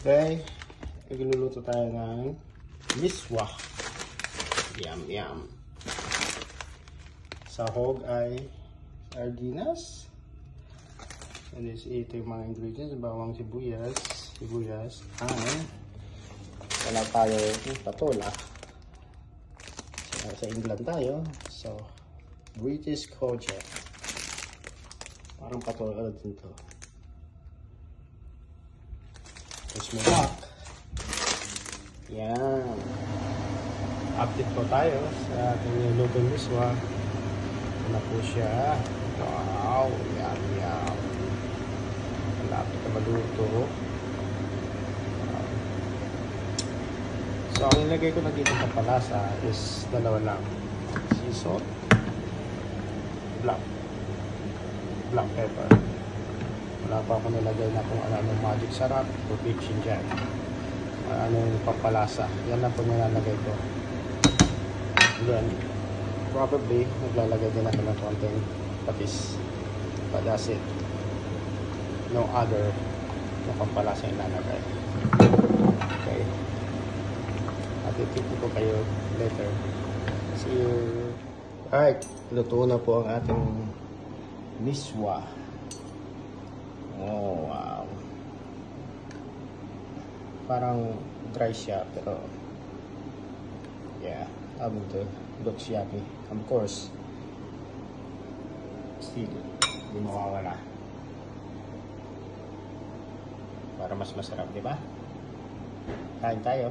Okay, nagluluto tayo ng miswa. Yum, yum. Sahog ay sardinas. And ito yung mga ingredients. Bawang sibuyas. Wala tayo patola. Sa England tayo. So, British culture. Parang patola din to. Tapos may rock. Yan. Update po tayo sa ating nilutong miswa. Ito na po siya. Wow! Yum, yum. Malapit na maluto. So, ang nilagay ko na dito sa palasa is dalawa lang. Sea salt. Black pepper. Wala pa ako nilagay na kung ano magic sarap o fiction dyan. Anong pampalasa. Yan lang po nilalagay ko. Then, probably, naglalagay din ako ng konting patis. But that's it. No other na pampalasa yung lalagay. Okay. At ititin ko kayo later. See you. Alright. Luto na po ang ating miswa. Oh, wow. Parang dry siya, pero yeah, it looks yummy. Of course, still, hindi mawawala. Para mas masarap, di ba? Kain tayo.